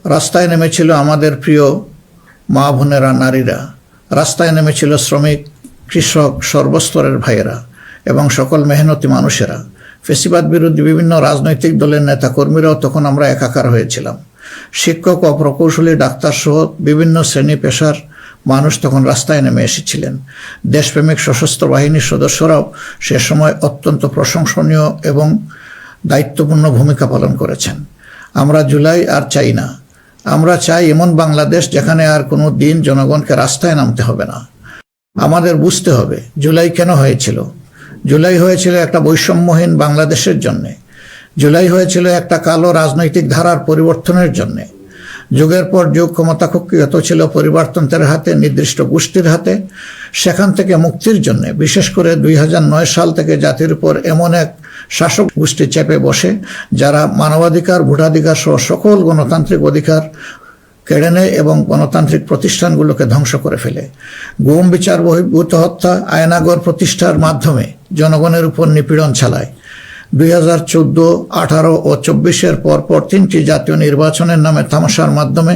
রাস্তায় নেমেছিল আমাদের প্রিয় মা বোনেরা, নারীরা। রাস্তায় নেমেছিল শ্রমিক, কৃষক, সর্বস্তরের ভাইয়েরা এবং সকল মেহনতি মানুষেরা। ফেসিবাদ বিরোধী বিভিন্ন রাজনৈতিক দলের নেতাকর্মীরাও তখন আমরা একাকার হয়েছিলাম। শিক্ষক ও প্রকৌশলী, ডাক্তার সহ বিভিন্ন শ্রেণী পেশার মানুষ তখন রাস্তায় নেমে এসেছিলেন। দেশপ্রেমিক সশস্ত্র বাহিনীর সদস্যরাও সে সময় অত্যন্ত প্রশংসনীয় এবং দায়িত্বপূর্ণ ভূমিকা পালন করেছেন। আমরা জুলাই আর চাই না। আমরা চাই এমন বাংলাদেশ যেখানে আর কোনো দিন জনগণকে রাস্তায় নামতে হবে না। আমাদের বুঝতে হবে জুলাই কেন হয়েছিল। জুলাই হয়েছিল একটা বৈষম্যহীন বাংলাদেশের জন্যে। জুলাই হয়েছিল একটা কালো রাজনৈতিক ধারার পরিবর্তনের জন্যে। যুগের পর যুগ ক্ষমতা কুক্ষিগত ছিল পরিবারতন্ত্রের হাতে, নির্দিষ্ট গোষ্ঠীর হাতে। সেখান থেকে মুক্তির জন্য বিশেষ করে 2009 সাল থেকে জাতির উপর এমন এক শাসক গোষ্ঠী চেপে বসে যারা মানবাধিকার, ভোটাধিকার সহ সকল গণতান্ত্রিক অধিকার কেড়ে নেয় এবং গণতান্ত্রিক প্রতিষ্ঠানগুলোকে ধ্বংস করে ফেলে। গুম, বিচার বহির্ভূত হত্যা, আয়নাগর প্রতিষ্ঠার মাধ্যমে জনগণের উপর নিপীড়ন চালায়। 2014, 18 ও 24-এর পরপর 3টি জাতীয় নির্বাচনের নামে তামাশার মাধ্যমে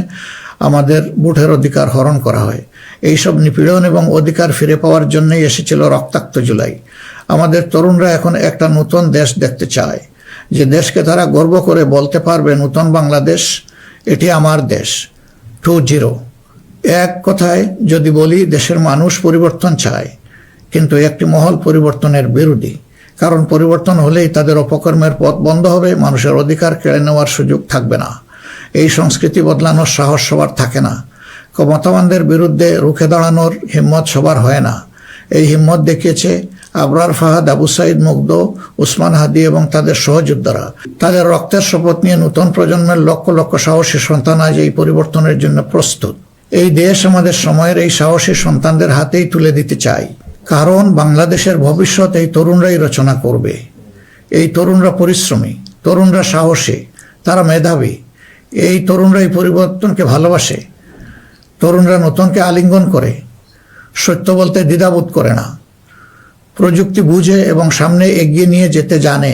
আমাদের ভোটের অধিকার হরণ করা হয়। এইসব নিপীড়ন এবং অধিকার ফিরে পাওয়ার জন্যই এসেছিল রক্তাক্ত জুলাই। আমাদের তরুণরা এখন একটা নতুন দেশ দেখতে চায়, যে দেশকে তারা গর্ব করে বলতে পারবে নতুন বাংলাদেশ, এটি আমার দেশ 2.0। এক কথায় যদি বলি, দেশের মানুষ পরিবর্তন চায়, কিন্তু একটি মহল পরিবর্তনের বিরোধী। কারণ পরিবর্তন হলেই তাদের অপকর্মের পথ বন্ধ হবে, মানুষের অধিকার কেড়ে নেওয়ার সুযোগ থাকবে না। এই সংস্কৃতি বদলানোর সাহস সবার থাকে না। ক্ষমতাবানদের বিরুদ্ধে রুখে দাঁড়ানোর হিম্মত সবার হয় না। এই হিম্মত দেখিয়েছে আবরার ফাহাদ, আবু সাইদ মুগ্ধ, উসমান হাদি এবং তাদের সহযোদ্ধারা। তাদের রক্তের শপথ নিয়ে নতুন প্রজন্মের লক্ষ লক্ষ সাহসী সন্তান আজ এই পরিবর্তনের জন্য প্রস্তুত। এই দেশ আমাদের সময়ের এই সাহসী সন্তানদের হাতেই তুলে দিতে চাই। কারণ বাংলাদেশের ভবিষ্যৎ এই তরুণরাই রচনা করবে। এই তরুণরা পরিশ্রমী, তরুণরা সাহসী, তারা মেধাবী। এই তরুণরাই পরিবর্তনকে ভালোবাসে। তরুণরা নতুনকে আলিঙ্গন করে, সত্য বলতে দ্বিধাবোধ করে না। প্রযুক্তি বুঝে এবং সামনে এগিয়ে নিয়ে যেতে জানে।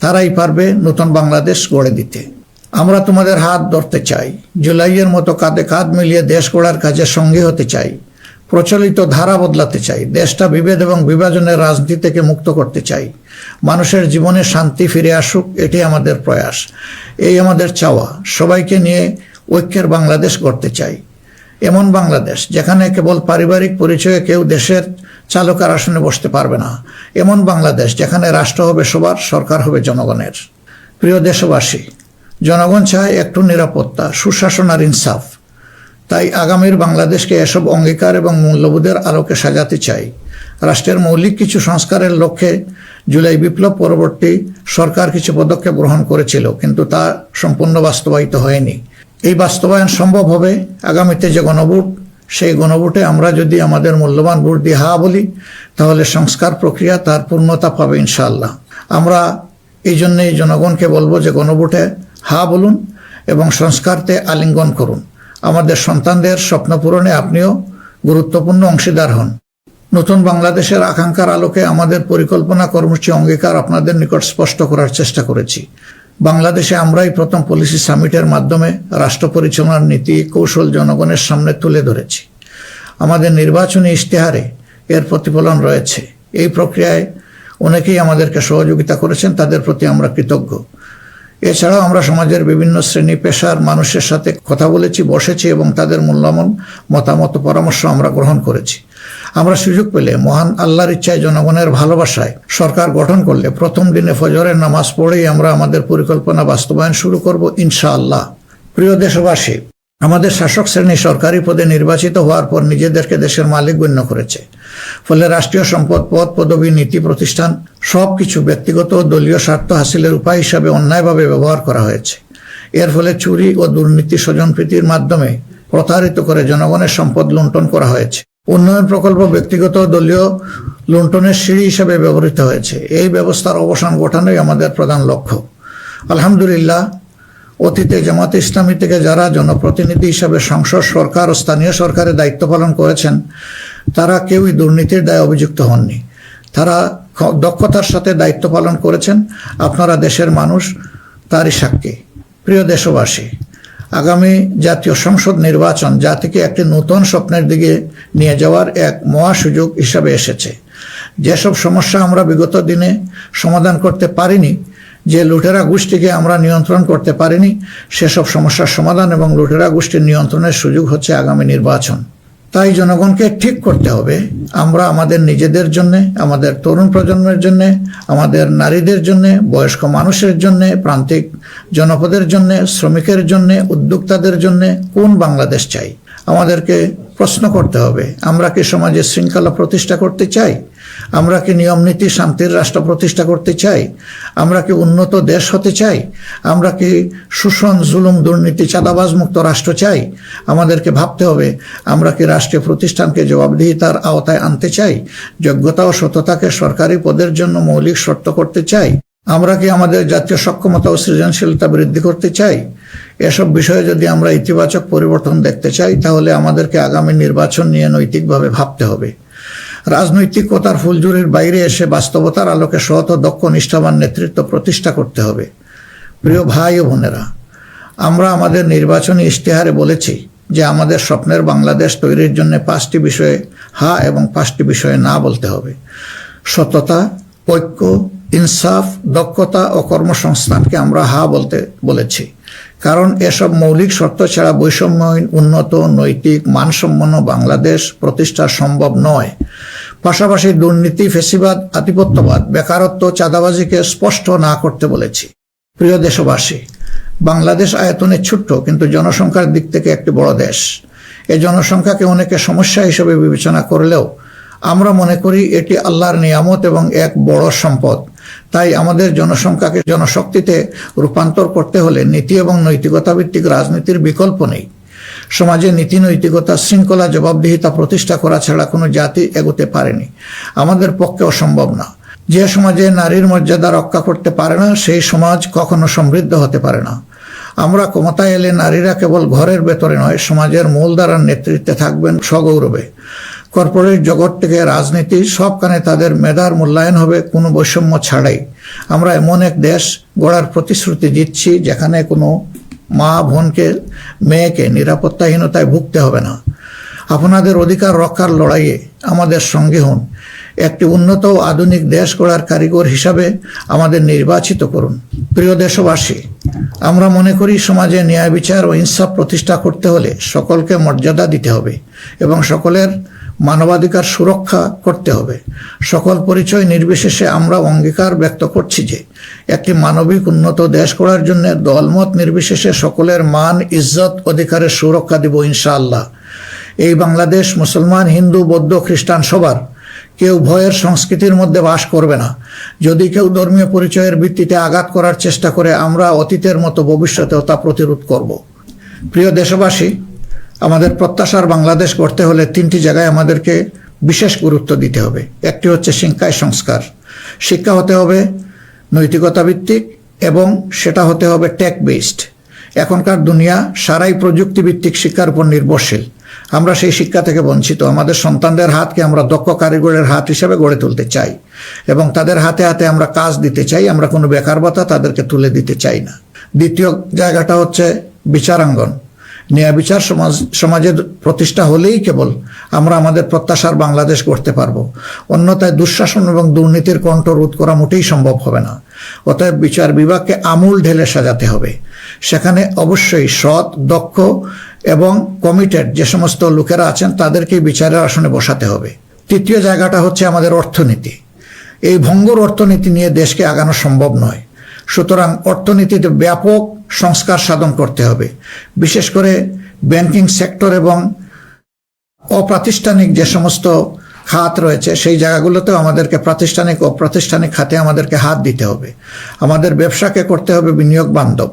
তারাই পারবে নতুন বাংলাদেশ গড়ে দিতে। আমরা তোমাদের হাত ধরতে চাই। জুলাইয়ের মতো কাঁধে কাঁধ মিলিয়ে দেশ গড়ার কাজে সঙ্গী হতে চাই। প্রচলিত ধারা বদলাতে চাই। দেশটা বিভেদ এবং বিভাজনের রাজনীতি থেকে মুক্ত করতে চাই। মানুষের জীবনে শান্তি ফিরে আসুক, এটি আমাদের প্রয়াস। এই আমাদের চাওয়া। সবাইকে নিয়ে ঐক্যের বাংলাদেশ গড়তে চাই। এমন বাংলাদেশ যেখানে কেবল পারিবারিক পরিচয়ে কেউ দেশের চালকের আসনে বসতে পারবে না। এমন বাংলাদেশ যেখানে রাষ্ট্র হবে সবার, সরকার হবে জনগণের। প্রিয় দেশবাসী, জনগণ চায় একটু নিরাপত্তা, সুশাসন আর ইনসাফ। তাই আগামীর বাংলাদেশকে এসব অঙ্গীকার এবং মূল্যবোধের আলোকে সাজাতে চাই। রাষ্ট্রের মৌলিক কিছু সংস্কারের লক্ষ্যে জুলাই বিপ্লব পরবর্তী সরকার কিছু পদক্ষেপ গ্রহণ করেছিল, কিন্তু তা সম্পূর্ণ বাস্তবায়িত হয়নি। এই বাস্তবায়ন সম্ভব হবে আগামীতে যে গণভোট, সেই গণভোটে আমরা যদি আমাদের মূল্যবান ভোট দিয়ে হা বলি, তাহলে সংস্কার প্রক্রিয়া তার পূর্ণতা পাবে ইনশাআল্লাহ। আমরা এই জন্যই জনগণকে বলবো যে গণভোটে হা বলুন এবং সংস্কারতে আলিঙ্গন করুন। আমাদের সন্তানদের স্বপ্ন পূরণে আপনিও গুরুত্বপূর্ণ অংশীদার হন। নতুন বাংলাদেশের আকাঙ্ক্ষার আলোকে আমাদের পরিকল্পনা, কর্মসূচি, অঙ্গীকার আপনাদের নিকট স্পষ্ট করার চেষ্টা করেছি। বাংলাদেশে আমরাই প্রথম পলিসি সামিটের মাধ্যমে রাষ্ট্র পরিচালনার নীতি কৌশল জনগণের সামনে তুলে ধরেছি। আমাদের নির্বাচনী ইশতেহারে এর প্রতিফলন রয়েছে। এই প্রক্রিয়ায় অনেকেই আমাদেরকে সহযোগিতা করেছেন, তাদের প্রতি আমরা কৃতজ্ঞ। এছাড়াও আমরা সমাজের বিভিন্ন শ্রেণী পেশার মানুষের সাথে কথা বলেছি, বসেছি এবং তাদের মূল্যবান মতামত, পরামর্শ আমরা গ্রহণ করেছি। আমরা সুযোগ পেলে, মহান আল্লাহর ইচ্ছায়, জনগণের ভালোবাসায় সরকার গঠন করলে প্রথম দিনে ফজরের নামাজ পড়েই আমরা আমাদের পরিকল্পনা বাস্তবায়ন শুরু করব ইনশাআল্লাহ। প্রিয় দেশবাসী, আমাদের শাসক শ্রেণী সরকারি পদে নির্বাচিত হওয়ার পর নিজেদেরকে দেশের মালিক গণ্য করেছে। ফলে রাষ্ট্রীয় সম্পদ, পদ, পদবি, নীতি, প্রতিষ্ঠান সবকিছু ব্যক্তিগত ও দলীয় স্বার্থ হাসিলের উপায় হিসাবে অন্যায়ভাবে ব্যবহার করা হয়েছে। এর ফলে চুরি ও দুর্নীতি, স্বজনপ্রীতির মাধ্যমে প্রতারিত করে জনগণের সম্পদ লুণ্ঠন করা হয়েছে। উন্নয়ন প্রকল্প ব্যক্তিগত ও দলীয় লুণ্ঠনের সিঁড়ি হিসাবে ব্যবহৃত হয়েছে। এই ব্যবস্থার অবসান ঘটানোই আমাদের প্রধান লক্ষ্য। আলহামদুলিল্লাহ, অতীতে জামাতে ইসলামী থেকে যারা জনপ্রতিনিধি হিসাবে সংসদ, সরকার ও স্থানীয় সরকারের দায়িত্ব পালন করেছেন, তারা কেউই দুর্নীতির দায়ে অভিযুক্ত হননি। তারা দক্ষতার সাথে দায়িত্ব পালন করেছেন। আপনারা দেশের মানুষ, তারই সাক্ষী। প্রিয় দেশবাসী, আগামী জাতীয় সংসদ নির্বাচন জাতিকে একটি নতুন স্বপ্নের দিকে নিয়ে যাওয়ার এক মহা সুযোগ হিসাবে এসেছে। যেসব সমস্যা আমরা বিগত দিনে সমাধান করতে পারিনি, যে লুটেরা গোষ্ঠীকে আমরা নিয়ন্ত্রণ করতে পারিনি, সেসব সমস্যার সমাধান এবং লুটেরা গোষ্ঠীর নিয়ন্ত্রণের সুযোগ হচ্ছে আগামী নির্বাচন। তাই জনগণকে ঠিক করতে হবে, আমরা আমাদের নিজেদের জন্যে, আমাদের তরুণ প্রজন্মের জন্যে, আমাদের নারীদের জন্যে, বয়স্ক মানুষের জন্যে, প্রান্তিক জনপদের জন্যে, শ্রমিকের জন্যে, উদ্যোক্তাদের জন্যে কোন বাংলাদেশ চাই। আমাদেরকে প্রশ্ন করতে হবে, আমরা কি সমাজে শৃঙ্খলা প্রতিষ্ঠা করতে চাই? আমরা কি নিয়ম নীতি শান্তির রাষ্ট্র প্রতিষ্ঠা করতে চাই? আমরা কি উন্নত দেশ হতে চাই? আমরা কি শোষণ, জুলুম, দুর্নীতি, চাঁদাবাজ মুক্ত রাষ্ট্র চাই? আমাদেরকে ভাবতে হবে, আমরা কি রাষ্ট্রীয় প্রতিষ্ঠানকে জবাবদিহিতার আওতায় আনতে চাই? যোগ্যতা ও সততাকে সরকারি পদের জন্য মৌলিক শর্ত করতে চাই? আমরা কি আমাদের জাতীয় সক্ষমতা ও সৃজনশীলতা বৃদ্ধি করতে চাই? এসব বিষয়ে যদি আমরা ইতিবাচক পরিবর্তন দেখতে চাই, তাহলে আমাদেরকে আগামী নির্বাচন নিয়ে নৈতিকভাবে ভাবতে হবে। রাজনৈতিকতার ফুলঝুরির বাইরে এসে বাস্তবতার আলোকে সৎ ও দক্ষ নিষ্ঠাবান নেতৃত্ব প্রতিষ্ঠা করতে হবে। প্রিয় ভাই ও বোনেরা, আমরা আমাদের নির্বাচনী ইশতেহারে বলেছি যে আমাদের স্বপ্নের বাংলাদেশ তৈরির জন্য 5টি বিষয়ে হা এবং 5টি বিষয়ে না বলতে হবে। সততা, ঐক্য, ইনসাফ, দক্ষতা ও কর্মসংস্থানকে আমরা হা বলতে বলেছি, কারণ এসব মৌলিক শর্ত ছাড়া বৈষম্যহীন, উন্নত, নৈতিক, মানসম্পন্ন বাংলাদেশ প্রতিষ্ঠা সম্ভব নয়। পাশাপাশি দুর্নীতি, ফ্যাসিবাদ, আধিপত্যবাদ, বেকারত্ব, চাঁদাবাজিকে স্পষ্ট না করতে বলেছি। প্রিয় দেশবাসী, বাংলাদেশ আয়তনে ছোট্ট কিন্তু জনসংখ্যার দিক থেকে একটি বড় দেশ। এই জনসংখ্যাকে অনেকে সমস্যা হিসেবে বিবেচনা করলেও আমরা মনে করি এটি আল্লাহর নিয়ামত এবং এক বড় সম্পদ। তাই আমাদের জনসংখ্যাকে জনশক্তিতে রূপান্তর করতে হলে নীতি এবং নৈতিকতা ভিত্তিক রাজনীতির বিকল্প নেই। সমাজে নীতি, নৈতিকতা, শৃঙ্খলা, জবাবদিহিতা প্রতিষ্ঠা করা ছাড়া কোনো জাতি এগোতে পারেনি, আমাদের পক্ষে অসম্ভব না। যে সমাজে নারীর মর্যাদা রক্ষা করতে পারে না, সেই সমাজ কখনো সমৃদ্ধ হতে পারে না। আমরা ক্ষমতায় এলে নারীরা কেবল ঘরের ভেতরে নয়, সমাজের মূলধারার নেতৃত্বে থাকবেন সগৌরবে। কর্পোরেট জগৎ থেকে রাজনীতি সবখানে তাদের মেধার মূল্যায়ন হবে কোনো বৈষম্য ছাড়াই। আমরা এমন এক দেশ গড়ার প্রতিশ্রুতি দিচ্ছি যেখানে কোনো মা, বোনকে, মেয়েকে নিরাপত্তাহীনতায় ভুগতে হবে না। আপনাদের অধিকার রক্ষার লড়াইয়ে আমাদের সঙ্গে হন। একটি উন্নত ও আধুনিক দেশ গড়ার কারিগর হিসাবে আমাদের নির্বাচিত করুন। প্রিয় দেশবাসী, আমরা মনে করি সমাজে ন্যায় বিচার ও ইনসাফ প্রতিষ্ঠা করতে হলে সকলকে মর্যাদা দিতে হবে এবং সকলের মানবাধিকার সুরক্ষা করতে হবে। সকল পরিচয় নির্বিশেষে আমরা অঙ্গীকার ব্যক্ত করছি যে একটি মানবিক উন্নত দেশ গড়ার জন্য দলমত নির্বিশেষে সকলের মান, ইজ্জত, অধিকারের সুরক্ষা দিব ইনশাআল্লাহ। এই বাংলাদেশ মুসলমান, হিন্দু, বৌদ্ধ, খ্রিস্টান সবার। কেউ ভয়ের সংস্কৃতির মধ্যে বাস করবে না। যদি কেউ ধর্মীয় পরিচয়ের ভিত্তিতে আঘাত করার চেষ্টা করে, আমরা অতীতের মতো ভবিষ্যতেও তা প্রতিরোধ করব। প্রিয় দেশবাসী, আমাদের প্রত্যাশার বাংলাদেশ গড়তে হলে 3টি জায়গায় আমাদেরকে বিশেষ গুরুত্ব দিতে হবে। একটি হচ্ছে শিক্ষায় সংস্কার। শিক্ষা হতে হবে নৈতিকতা ভিত্তিক এবং সেটা হতে হবে টেক বেসড। এখনকার দুনিয়া সারাই প্রযুক্তি ভিত্তিক শিক্ষার উপর নির্ভরশীল। আমরা সেই শিক্ষা থেকে বঞ্চিত। আমাদের সন্তানদের হাতকে আমরা দক্ষ কারিগরের হাত হিসেবে গড়ে তুলতে চাই এবং তাদের হাতে হাতে আমরা কাজ দিতে চাই। আমরা কোনো বেকার ভাতা তাদেরকে তুলে দিতে চাই না। দ্বিতীয় জায়গাটা হচ্ছে বিচারাঙ্গন। ন্যায় বিচার সমাজের প্রতিষ্ঠা হলেই কেবল আমরা আমাদের প্রত্যাশার বাংলাদেশ গড়তে পারবো। অন্যথায় দুঃশাসন এবং দুর্নীতির কণ্ঠ রোধ করা মোটেই সম্ভব হবে না। অতএব বিচার বিভাগকে আমূল ঢেলে সাজাতে হবে। সেখানে অবশ্যই সৎ, দক্ষ এবং কমিটেড যে সমস্ত লোকেরা আছেন তাদেরকেই বিচারের আসনে বসাতে হবে। তৃতীয় জায়গাটা হচ্ছে আমাদের অর্থনীতি। এই ভঙ্গুর অর্থনীতি নিয়ে দেশকে আগানো সম্ভব নয়। সুতরাং অর্থনীতিতে ব্যাপক সংস্কার সাধন করতে হবে। বিশেষ করে ব্যাংকিং সেক্টর এবং অপ্রাতিষ্ঠানিক যে সমস্ত খাত রয়েছে সেই জায়গাগুলোতেও আমাদেরকে প্রাতিষ্ঠানিক ও অপ্রাতিষ্ঠানিক খাতে আমাদেরকে হাত দিতে হবে। আমাদের ব্যবসাকে করতে হবে বিনিয়োগ বান্ধব।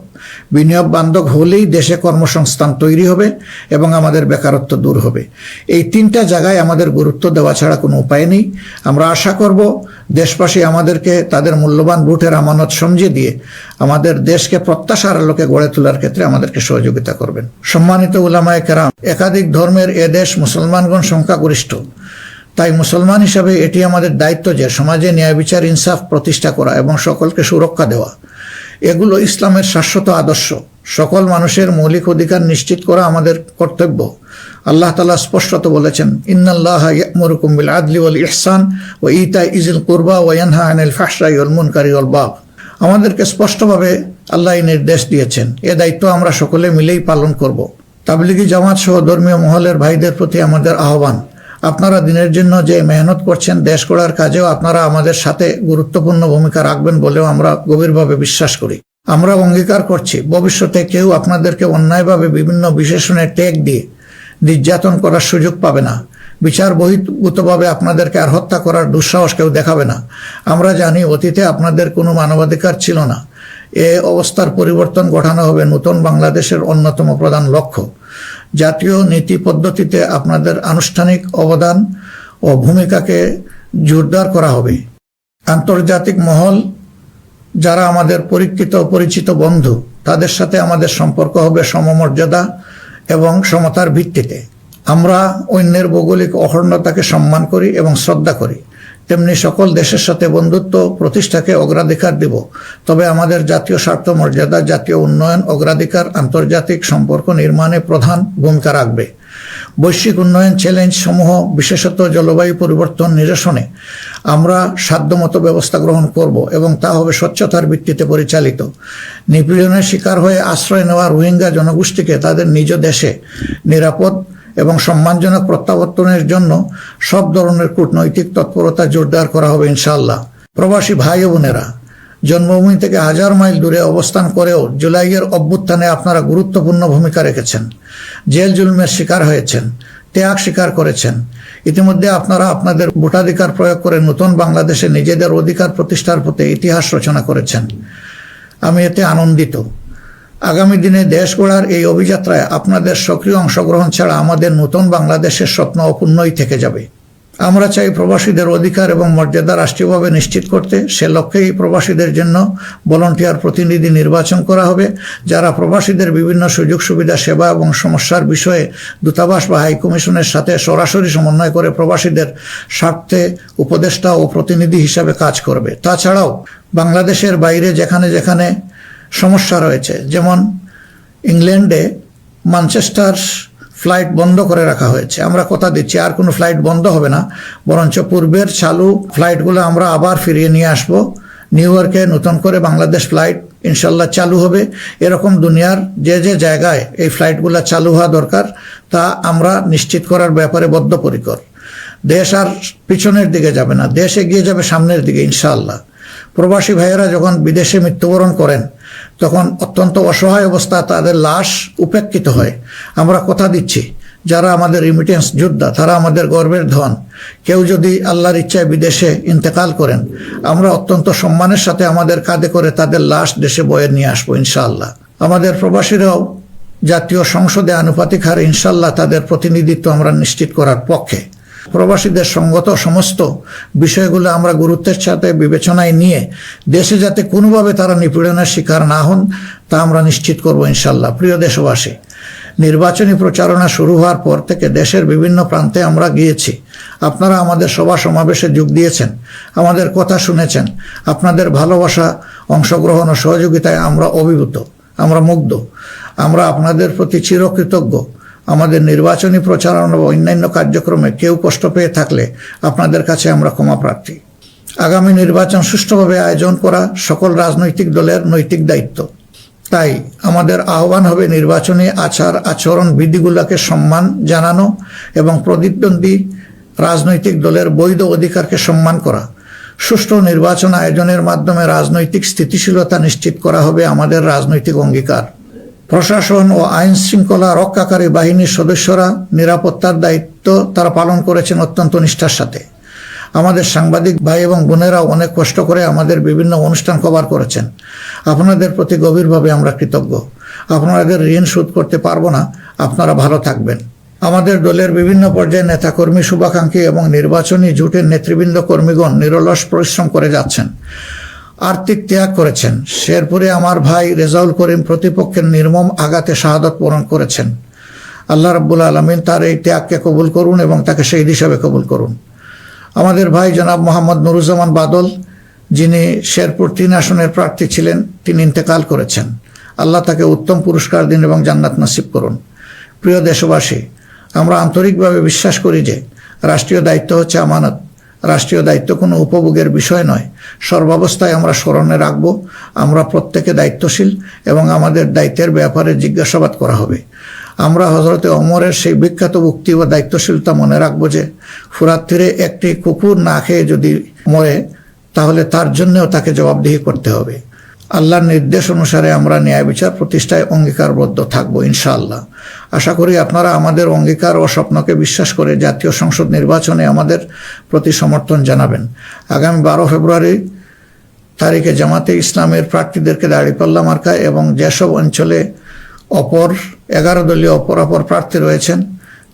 বিনিয়োগ বান্ধব হলেই দেশে কর্মসংস্থান তৈরি হবে এবং আমাদের বেকারত্ব দূর হবে। এই 3টা জায়গায় আমাদের গুরুত্ব দেওয়া ছাড়া কোনো উপায় নেই। আমরা আশা করব দেশবাসী আমাদেরকে তাদের মূল্যবান ভোটের আমানত সমঝে দিয়ে আমাদের দেশকে প্রত্যাশার আলোকে গড়ে তোলার ক্ষেত্রে আমাদেরকে সহযোগিতা করবেন। সম্মানিত উলামায়ে কেরাম, একাধিক ধর্মের এ দেশ মুসলমানগণ সংখ্যাগরিষ্ঠ। তাই মুসলমান হিসাবে এটি আমাদের দায়িত্ব যে সমাজে ন্যায় বিচার, ইনসাফ প্রতিষ্ঠা করা এবং সকলকে সুরক্ষা দেওয়া। এগুলো ইসলামের শাশ্বত আদর্শ। সকল মানুষের মৌলিক অধিকার নিশ্চিত করা আমাদের কর্তব্য। আল্লাহ তাআলা স্পষ্টত বলেছেন, ইন্নাল্লাহা ইয়া'মুরুকুম বিল আদলি ওয়াল ইহসান ওয়া ইতা'i যিল কুরবা ওয়া ইয়ানহা আনিল ফাহশাই ওয়াল মুনকারি ওয়াল বাগ। আমাদেরকে স্পষ্টভাবে আল্লাহ এই নির্দেশ দিয়েছেন। এ দায়িত্ব আমরা সকলে মিলেই পালন করব। তাবলিগি জামাত সহ ধর্মীয় মহলের ভাইদের প্রতি আমাদের আহ্বান, আপনারা দিনের জন্য যে মেহনত করছেন, দেশ গড়ার কাজেও আপনারা আমাদের সাথে গুরুত্বপূর্ণ ভূমিকা রাখবেন বলেও আমরা গভীরভাবে বিশ্বাস করি। আমরা অঙ্গীকার করছি, ভবিষ্যতে কেউ আপনাদেরকে অন্যায়ভাবে বিভিন্ন বিশেষণের ট্যাগ দিয়ে নির্যাতন করার সুযোগ পাবে না। বিচার বহির্ভূতভাবে আপনাদেরকে আর হত্যা করার দুঃসাহস কেউ দেখাবে না। আমরা জানি অতীতে আপনাদের কোনো মানবাধিকার ছিল না। এ অবস্থার পরিবর্তন ঘটানো হবে নতুন বাংলাদেশের অন্যতম প্রধান লক্ষ্য। জাতীয় নীতি পদ্ধতিতে আপনাদের আনুষ্ঠানিক অবদান ও ভূমিকাকে জোরদার করা হবে। আন্তর্জাতিক মহল যারা আমাদের পরীক্ষিত পরিচিত বন্ধু, তাদের সাথে আমাদের সম্পর্ক হবে সমমর্যাদা এবং সমতার ভিত্তিতে। আমরা অন্যের ভৌগোলিক অখণ্ডতাকে সম্মান করি এবং শ্রদ্ধা করি, তেমনি সকল দেশের সাথে বন্ধুত্ব প্রতিষ্ঠাকে অগ্রাধিকার দেব। তবে আমাদের জাতীয় স্বার্থ মর্যাদা, জাতীয় উন্নয়ন, অগ্রাধিকার আন্তর্জাতিক সম্পর্ক নির্মাণে প্রধান ভূমিকা রাখবে। বৈশ্বিক উন্নয়ন চ্যালেঞ্জ সমূহ, বিশেষত জলবায়ু পরিবর্তন নিরসনে আমরা সাধ্যমতো ব্যবস্থা গ্রহণ করব এবং তা হবে স্বচ্ছতার ভিত্তিতে পরিচালিত। নিপীড়নের শিকার হয়ে আশ্রয় নেওয়া রোহিঙ্গা জনগোষ্ঠীকে তাদের নিজ দেশে নিরাপদ এবং সম্মানজনক প্রত্যাবর্তনের জন্য সব ধরনের কূটনৈতিক তৎপরতা জোরদার করা হবে ইনশাআল্লাহ। প্রবাসী ভাই ও বোনেরা, জন্মভূমি থেকে 1000 মাইল দূরে অবস্থান করেও জুলাইয়ের অভ্যুত্থানে আপনারা গুরুত্বপূর্ণ ভূমিকা রেখেছেন। জেল জুলুমের শিকার হয়েছেন, ত্যাগ স্বীকার করেছেন। ইতিমধ্যে আপনারা আপনাদের ভোটাধিকার প্রয়োগ করে নতুন বাংলাদেশে নিজেদের অধিকার প্রতিষ্ঠার পথে ইতিহাস রচনা করেছেন। আমি এতে আনন্দিত। আগামী দিনে দেশ গড়ার এই অভিযাত্রায় আপনাদের সক্রিয় অংশগ্রহণ ছাড়া আমাদের নতুন বাংলাদেশের স্বপ্ন অপূর্ণই থেকে যাবে। আমরা চাই প্রবাসীদের অধিকার এবং মর্যাদা রাষ্ট্রীয়ভাবে নিশ্চিত করতে। সে লক্ষ্যেই প্রবাসীদের জন্য ভলান্টিয়ার প্রতিনিধি নির্বাচন করা হবে, যারা প্রবাসীদের বিভিন্ন সুযোগ সুবিধা, সেবা এবং সমস্যার বিষয়ে দূতাবাস বা হাইকমিশনের সাথে সরাসরি সমন্বয় করে প্রবাসীদের স্বার্থে উপদেষ্টা ও প্রতিনিধি হিসাবে কাজ করবে। তাছাড়াও বাংলাদেশের বাইরে যেখানে যেখানে সমস্যা রয়েছে, যেমন ইংল্যান্ডে ম্যানচেস্টার ফ্লাইট বন্ধ করে রাখা হয়েছে, আমরা কথা দিচ্ছি আর কোনো ফ্লাইট বন্ধ হবে না, বরঞ্চ পূর্বের চালু ফ্লাইটগুলো আমরা আবার ফিরিয়ে নিয়ে আসব। নিউ ইয়র্কে নতুন করে বাংলাদেশ ফ্লাইট ইনশাল্লাহ চালু হবে। এরকম দুনিয়ার যে যে জায়গায় এই ফ্লাইটগুলো চালু হওয়া দরকার তা আমরা নিশ্চিত করার ব্যাপারে বদ্ধপরিকর। দেশ আর পিছনের দিকে যাবে না, দেশ এগিয়ে যাবে সামনের দিকে ইনশাআল্লাহ। প্রবাসী ভাইয়েরা যখন বিদেশে মৃত্যুবরণ করেন তখন অত্যন্ত অসহায় অবস্থা, তাদের লাশ উপেক্ষিত হয়। আমরা কথা দিচ্ছি, যারা আমাদের রিমিটেন্স যোদ্ধা তারা আমাদের গর্বের ধন। কেউ যদি আল্লাহর ইচ্ছায় বিদেশে ইন্তেকাল করেন, আমরা অত্যন্ত সম্মানের সাথে আমাদের কাঁধে করে তাদের লাশ দেশে বয়ে নিয়ে আসবো ইনশাআল্লাহ। আমাদের প্রবাসীরাও জাতীয় সংসদে আনুপাতিক হারে ইনশাআল্লাহ তাদের প্রতিনিধিত্ব আমরা নিশ্চিত করার পক্ষে। প্রবাসীদের সঙ্গত সমস্ত বিষয়গুলো আমরা গুরুত্বের সাথে বিবেচনায় নিয়ে দেশে যাতে কোনোভাবে তারা নিপীড়নের শিকার না হন তা আমরা নিশ্চিত করব ইনশাল্লাহ। প্রিয় দেশবাসী, নির্বাচনী প্রচারণা শুরু হওয়ার পর থেকে দেশের বিভিন্ন প্রান্তে আমরা গিয়েছি। আপনারা আমাদের সভা সমাবেশে যোগ দিয়েছেন, আমাদের কথা শুনেছেন। আপনাদের ভালোবাসা, অংশগ্রহণ ও সহযোগিতায় আমরা অভিভূত, আমরা মুগ্ধ। আমরা আপনাদের প্রতি চিরকৃতজ্ঞ। আমাদের নির্বাচনী প্রচারণা ও অন্যান্য কার্যক্রমে কেউ কষ্ট পেয়ে থাকলে আপনাদের কাছে আমরা ক্ষমা প্রার্থী। আগামী নির্বাচন সুষ্ঠুভাবে আয়োজন করা সকল রাজনৈতিক দলের নৈতিক দায়িত্ব। তাই আমাদের আহ্বান হবে নির্বাচনী আচার আচরণ বিধিগুলোকে সম্মান জানানো এবং প্রতিদ্বন্দ্বী রাজনৈতিক দলের বৈধ অধিকারকে সম্মান করা। সুষ্ঠু নির্বাচন আয়োজনের মাধ্যমে রাজনৈতিক স্থিতিশীলতা নিশ্চিত করা হবে আমাদের রাজনৈতিক অঙ্গীকার। প্রশাসন ও আইন শৃঙ্খলা রক্ষাকারী বাহিনীর সদস্যরা নিরাপত্তার দায়িত্ব তারা পালন করেছেন অত্যন্ত নিষ্ঠার সাথে। আমাদের সাংবাদিক ভাই এবং বোনেরাও অনেক কষ্ট করে আমাদের বিভিন্ন অনুষ্ঠান কভার করেছেন। আপনাদের প্রতি গভীরভাবে আমরা কৃতজ্ঞ। আপনাদের ঋণ শোধ করতে পারবো না, আপনারা ভালো থাকবেন। আমাদের দলের বিভিন্ন পর্যায়ে নেতাকর্মী, শুভাকাঙ্ক্ষী এবং নির্বাচনী জোটের নেতৃবৃন্দ কর্মীগণ নিরলস পরিশ্রম করে যাচ্ছেন, আর্থিক ত্যাগ করেছেন। শেরপুরে আমার ভাই রেজাউল করিম প্রতিপক্ষের নির্মম আঘাতে শাহাদত বরণ করেছেন। আল্লাহ রাব্বুল আলামিন তার এই ত্যাগকে কবুল করুন এবং তাকে শহীদ হিসাবে কবুল করুন। আমাদের ভাই জনাব মোহাম্মদ নুরুজ্জামান বাদল, যিনি শেরপুর 3 আসনের প্রার্থী ছিলেন, তিনি ইন্তেকাল করেছেন। আল্লাহ তাকে উত্তম পুরস্কার দিন এবং জান্নাত নসিব করুন। প্রিয় দেশবাসী, আমরা আন্তরিকভাবে বিশ্বাস করি যে রাষ্ট্রীয় দায়িত্ব হচ্ছে আমানত। রাষ্ট্রীয় দায়িত্ব কোনো উপভোগের বিষয় নয়। সর্বাবস্থায় আমরা স্মরণে রাখব আমরা প্রত্যেকে দায়িত্বশীল এবং আমাদের দায়িত্বের ব্যাপারে জিজ্ঞাসাবাদ করা হবে। আমরা হযরতে ওমরের সেই বিখ্যাত উক্তি ও দায়িত্বশীলতা মনে রাখবো যে ফুরাত তীরে একটি কুকুর না খেয়ে যদি মরে তাহলে তার জন্যও তাকে জবাবদিহি করতে হবে। আল্লাহর নির্দেশ অনুসারে আমরা ন্যায় বিচার প্রতিষ্ঠায় অঙ্গীকারবদ্ধ থাকবো ইনশাআল্লাহ। আশা করি আপনারা আমাদের অঙ্গীকার ও স্বপ্নকে বিশ্বাস করে জাতীয় সংসদ নির্বাচনে আমাদের প্রতি সমর্থন জানাবেন। আগামী 12 ফেব্রুয়ারি তারিখে জামাতে ইসলামের প্রার্থীদেরকে দাঁড়িপাল্লা মার্কা এবং যেসব অঞ্চলে অপর 11 দলীয় অপর প্রার্থী রয়েছেন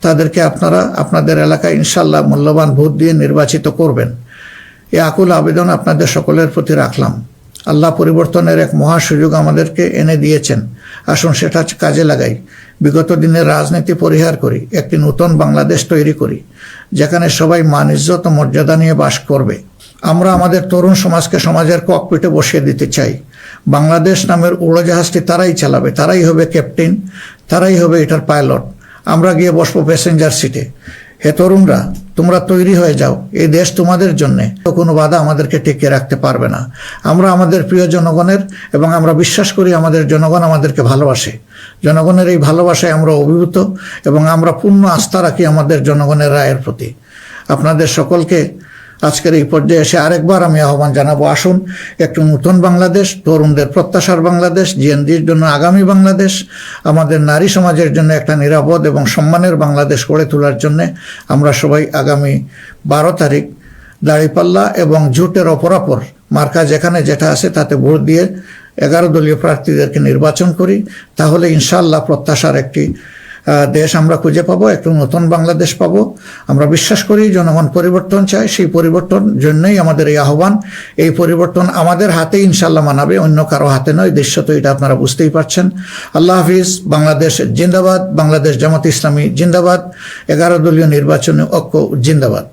তাদেরকে আপনারা আপনাদের এলাকায় ইনশাআল্লাহ মূল্যবান ভোট দিয়ে নির্বাচিত করবেন। এই আকুল আবেদন আপনাদের সকলের প্রতি রাখলাম। আল্লাহ পরিবর্তনের এক মহা সুযোগ আমাদেরকে এনে দিয়েছেন। আসুন সেটা কাজে লাগাই। বিগত দিনের রাজনীতি পরিহার করি, একটি নতুন বাংলাদেশ তৈরি করি যেখানে সবাই মান ইজ্জত ও মর্যাদা নিয়ে বাস করবে। আমরা আমাদের তরুণ সমাজকে সমাজের ককপিটে বসিয়ে দিতে চাই। বাংলাদেশ নামের উড়োজাহাজটি তারাই চালাবে, তারাই হবে ক্যাপ্টেন, তারাই হবে এটার পাইলট। আমরা গিয়ে বসবো প্যাসেঞ্জার সিটে। হে তরুণরা, তোমরা তৈরি হয়ে যাও, এই দেশ তোমাদের জন্যে। কোনো বাধা আমাদেরকে টিকিয়ে রাখতে পারবে না। আমরা আমাদের প্রিয় জনগণের এবং আমরা বিশ্বাস করি আমাদের জনগণ আমাদেরকে ভালোবাসে। জনগণের এই ভালোবাসায় আমরা অভিভূত এবং আমরা পূর্ণ আস্থা রাখি আমাদের জনগণের রায়ের প্রতি। আপনাদের সকলকে আজকের এই পর্যায়ে এসে আরেকবার আমি আহ্বান জানাবো, আসুন একটু নতুন বাংলাদেশ, তরুণদের প্রত্যাশার বাংলাদেশ, জিএনজির জন্য আগামী বাংলাদেশ, আমাদের নারী সমাজের জন্য একটা নিরাপদ এবং সম্মানের বাংলাদেশ গড়ে তোলার জন্য আমরা সবাই আগামী 12 তারিখ দাঁড়িপাল্লা এবং জোটের অপরাপর মার্কা যেখানে যেটা আছে তাতে ভোট দিয়ে 11 দলীয় প্রার্থীদেরকে নির্বাচন করি। তাহলে ইনশাআল্লাহ প্রত্যাশার একটি দেশ আমরা খুঁজে পাবো, একটু নতুন বাংলাদেশ পাবো। আমরা বিশ্বাস করি জনগণ পরিবর্তন চায়, সেই পরিবর্তন জন্যই আমাদের এই আহ্বান। এই পরিবর্তন আমাদের হাতে ইনশাআল্লাহ মানাবে, অন্য কারো হাতে নয়। দৃশ্য তো এটা আপনারা বুঝতেই পারছেন। আল্লাহ হাফিজ। বাংলাদেশ জিন্দাবাদ। বাংলাদেশ জামাত ইসলামী জিন্দাবাদ। 11 দলীয় নির্বাচনী ঐক্য জিন্দাবাদ।